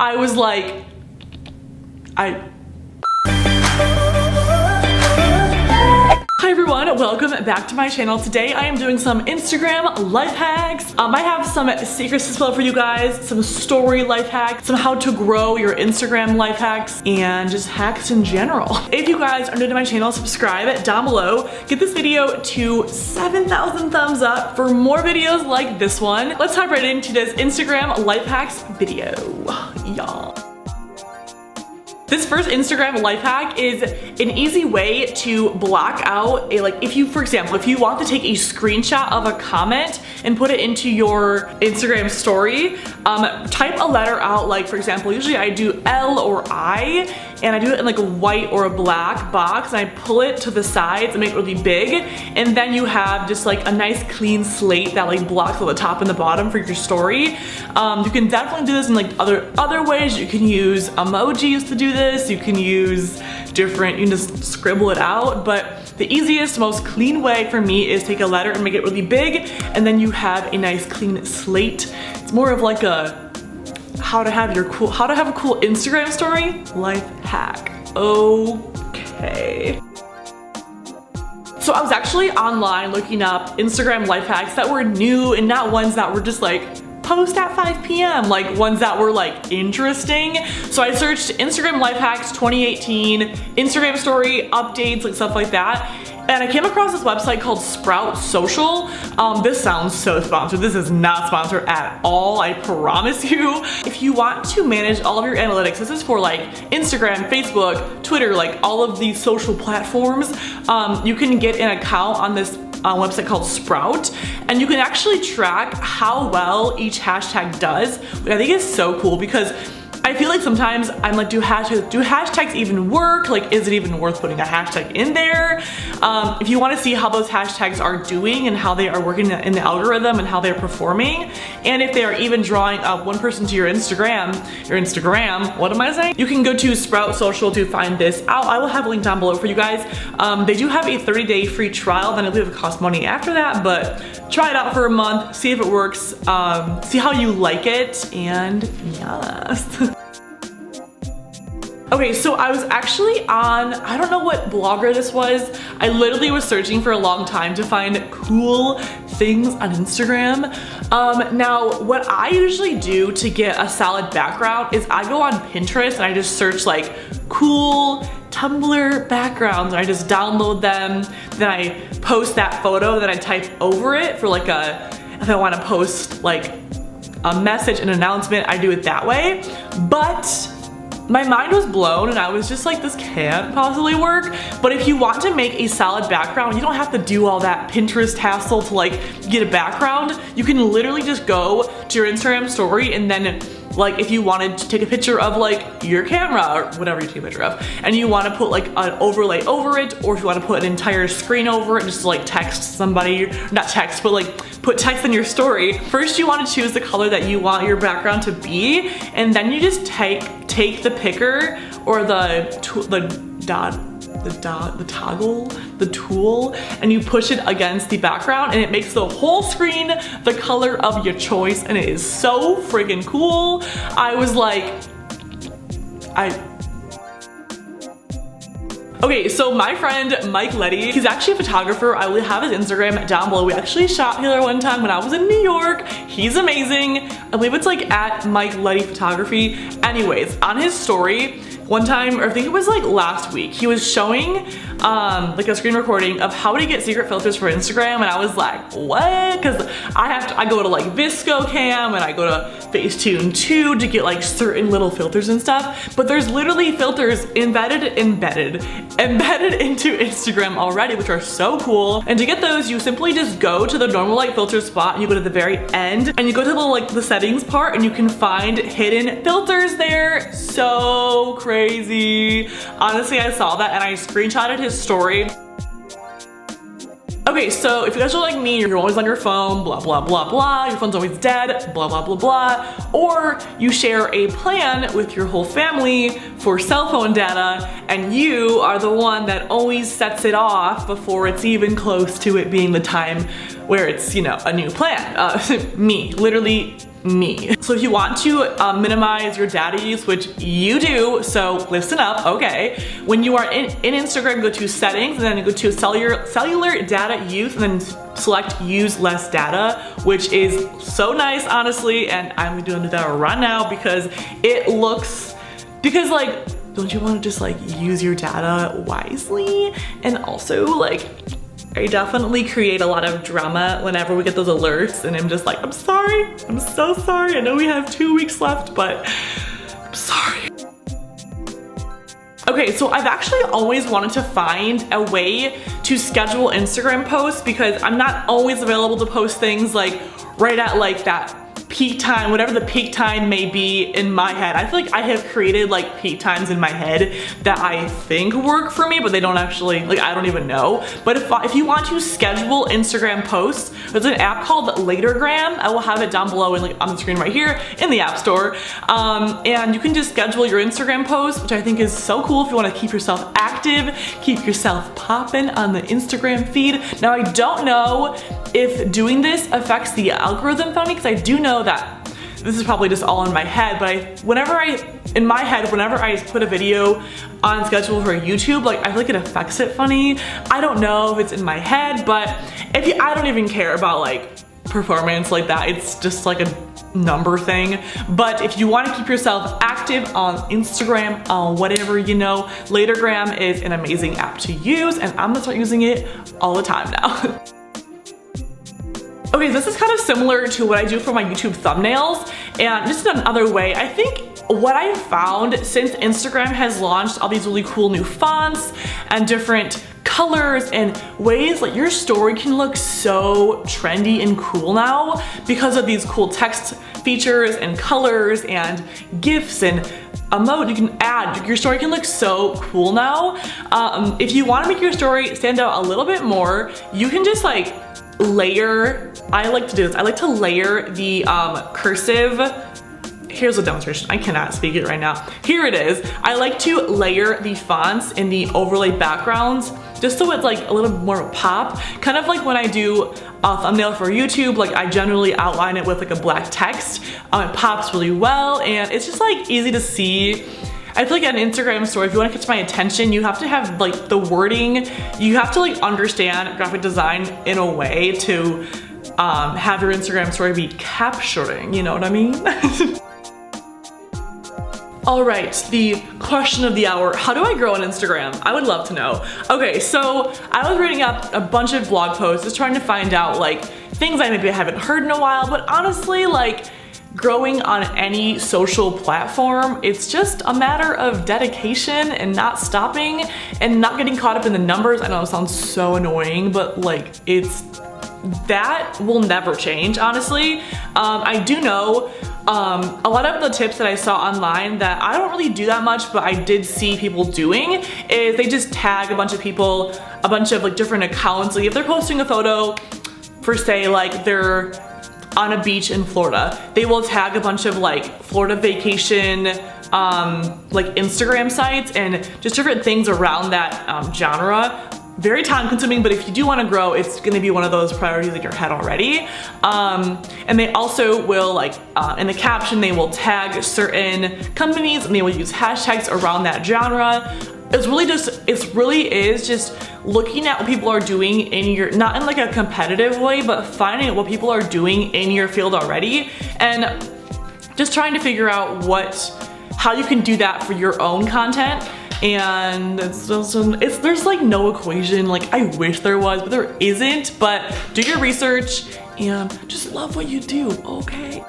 I was like, Hi everyone, welcome back to my channel. Today I am doing some Instagram life hacks. I have some secrets to spill for you guys, some story life hacks, some how to grow your Instagram life hacks, and just hacks in general. If you guys are new to my channel, subscribe down below. Get this video to 7,000 thumbs up for more videos like this one. Let's hop right into this Instagram life hacks video, y'all. This first Instagram life hack is an easy way to block out if you, for example, if you want to take a screenshot of a comment and put it into your Instagram story, type a letter out, like for example, usually I do L or I, and I do it in like a white or a black box, and I pull it to the sides and make it really big, and then you have just like a nice clean slate that like blocks all the top and the bottom for your story. You can definitely do this in like other ways. You can use emojis to do this. You can use different, you can just scribble it out, but the easiest, most clean way for me is take a letter and make it really big, and then you have a nice clean slate. It's more of like a how to have a cool Instagram story life hack. Okay. So I was actually online looking up Instagram life hacks that were new and not ones that were just like post at 5 p.m. like ones that were like interesting. So I searched Instagram life hacks 2018, Instagram story updates, like stuff like that. And I came across this website called Sprout Social. This sounds so sponsored. This is not sponsored at all, I promise you. If you want to manage all of your analytics, this is for like Instagram, Facebook, Twitter, like all of these social platforms, you can get an account on this website called Sprout, and you can actually track how well each hashtag does, which I think is so cool, because I feel like sometimes I'm like, do hashtags even work? Like, is it even worth putting a hashtag in there? If you want to see how those hashtags are doing and how they are working in the algorithm and how they're performing, and if they are even drawing up one person to your Instagram, what am I saying? You can go to Sprout Social to find this out. I will have a link down below for you guys. They do have a 30-day free trial, then I believe it costs money after that, but try it out for a month, see if it works, see how you like it, and yes. Okay, so I was actually on, I don't know what blogger this was. I literally was searching for a long time to find cool things on Instagram. Now, what I usually do to get a solid background is I go on Pinterest and I just search like cool Tumblr backgrounds, and I just download them. Then I post that photo, then I type over it for like if I want to post like a message, an announcement, I do it that way. But my mind was blown and I was just like, this can't possibly work. But if you want to make a solid background, you don't have to do all that Pinterest hassle to like get a background. You can literally just go to your Instagram story, and then like if you wanted to take a picture of like your camera or whatever you take a picture of, and you want to put like an overlay over it, or if you want to put an entire screen over it, just to like text somebody, not text, but like put text in your story. First you want to choose the color that you want your background to be, and then you just take the picker or the tool, and you push it against the background, and it makes the whole screen the color of your choice, and it is so freaking cool. I was like, okay, so my friend Nichole, he's actually a photographer. I will have his Instagram down below. We actually shot together one time when I was in New York. He's amazing. I believe it's like at Nichole Photography. Anyways, on his story, one time, or I think it was like last week, he was showing like a screen recording of how to get secret filters for Instagram, and I was like, what? Because I go to like VSCO Cam and I go to Facetune 2 to get like certain little filters and stuff, but there's literally filters embedded into Instagram already, which are so cool. And to get those, you simply just go to the normal like filter spot, and you go to the very end, and you go to the settings part, and you can find hidden filters there. So crazy. Honestly, I saw that and I screenshotted his story. Okay, so if you guys are like me, you're always on your phone, blah, blah, blah, blah, your phone's always dead, blah, blah, blah, blah, or you share a plan with your whole family for cell phone data, and you are the one that always sets it off before it's even close to it being the time where it's, you know, a new plan. Me, literally me. So if you want to minimize your data use, which you do, so listen up, okay. When you are in Instagram, go to settings and then go to cellular data use and then select use less data, which is so nice, honestly, and I'm doing that right now because it looks, because like, don't you want to just like use your data wisely? And also like, I definitely create a lot of drama whenever we get those alerts and I'm just like, I'm sorry, I'm so sorry. I know we have 2 weeks left, but I'm sorry. Okay, so I've actually always wanted to find a way to schedule Instagram posts because I'm not always available to post things like right at like that peak time, whatever the peak time may be in my head. I feel like I have created like peak times in my head that I think work for me, but they don't actually, like I don't even know. But if you want to schedule Instagram posts, there's an app called Latergram. I will have it down below and like on the screen right here in the App Store. And you can just schedule your Instagram posts, which I think is so cool if you want to keep yourself active, keep yourself popping on the Instagram feed. Now I don't know if doing this affects the algorithm for me, because I do know that this is probably just all in my head, but whenever I put a video on schedule for YouTube, like I feel like it affects it funny. I don't know if it's in my head, but I don't even care about like performance like that. It's just like a number thing. But if you want to keep yourself active on Instagram, on whatever, you know, Latergram is an amazing app to use, and I'm gonna start using it all the time now. Okay, this is kind of similar to what I do for my YouTube thumbnails, and just in another way. I think what I've found since Instagram has launched all these really cool new fonts and different colors and ways, like your story can look so trendy and cool now because of these cool text features and colors and GIFs and emote you can add. Your story can look so cool now. If you want to make your story stand out a little bit more, you can just like layer. I like to do this. I like to layer the cursive. Here's a demonstration. I cannot speak it right now. Here it is. I like to layer the fonts in the overlay backgrounds just so it's like a little more pop. Kind of like when I do a thumbnail for YouTube, like I generally outline it with like a black text. It pops really well and it's just like easy to see. I feel like an Instagram story, if you want to catch my attention, you have to have like the wording, you have to like understand graphic design in a way to have your Instagram story be capturing, you know what I mean? All right, the question of the hour, how do I grow on Instagram? I would love to know. Okay, so I was reading up a bunch of blog posts, just trying to find out like things I maybe haven't heard in a while, but honestly, like growing on any social platform, it's just a matter of dedication and not stopping and not getting caught up in the numbers. I know it sounds so annoying, but like that will never change, honestly. I do know a lot of the tips that I saw online that I don't really do that much, but I did see people doing is they just tag a bunch of people, a bunch of like different accounts. Like if they're posting a photo for say like they're on a beach in Florida, they will tag a bunch of like Florida vacation like Instagram sites and just different things around that genre. Very time consuming, but if you do want to grow, it's going to be one of those priorities in your head already. And they also will like in the caption, they will tag certain companies and they will use hashtags around that genre. It really is just looking at what people are doing in your, not in like a competitive way, but finding what people are doing in your field already and just trying to figure out how you can do that for your own content. And there's like no equation, like I wish there was, but there isn't. But do your research and just love what you do, okay?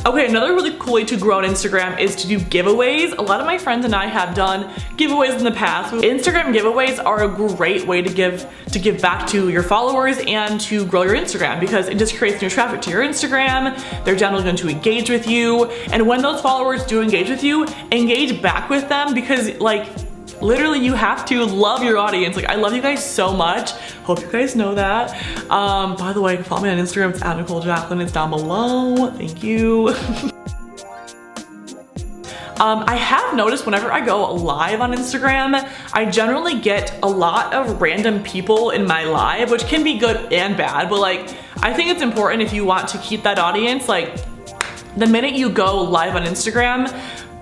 Okay, another really cool way to grow on Instagram is to do giveaways. A lot of my friends and I have done giveaways in the past. Instagram giveaways are a great way to give back to your followers and to grow your Instagram because it just creates new traffic to your Instagram. They're generally going to engage with you. And when those followers do engage with you, engage back with them because like literally you have to love your audience. Like I love you guys so much. Hope you guys know that. By the way, follow me on Instagram. It's @NicholeJacklyneyt. It's down below. Thank you. I have noticed whenever I go live on Instagram, I generally get a lot of random people in my live, which can be good and bad, but like I think it's important if you want to keep that audience, like the minute you go live on Instagram,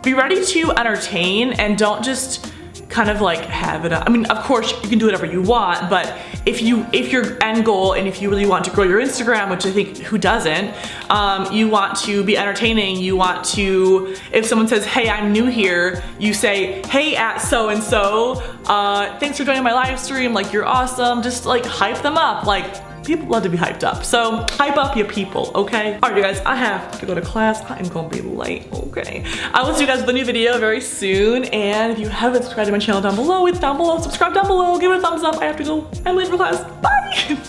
be ready to entertain and don't just kind of like have it up. I mean, of course you can do whatever you want, but if your end goal and if you really want to grow your Instagram, which I think who doesn't, you want to be entertaining, you want to, if someone says, hey, I'm new here, you say, hey at so-and-so, thanks for joining my live stream, like you're awesome, just like hype them up. Like, people love to be hyped up. So hype up your people, okay? All right, you guys, I have to go to class. I'm gonna be late, okay? I will see you guys with a new video very soon. And if you haven't subscribed to my channel down below, it's down below. Subscribe down below, give it a thumbs up. I have to go. I'm late for class. Bye.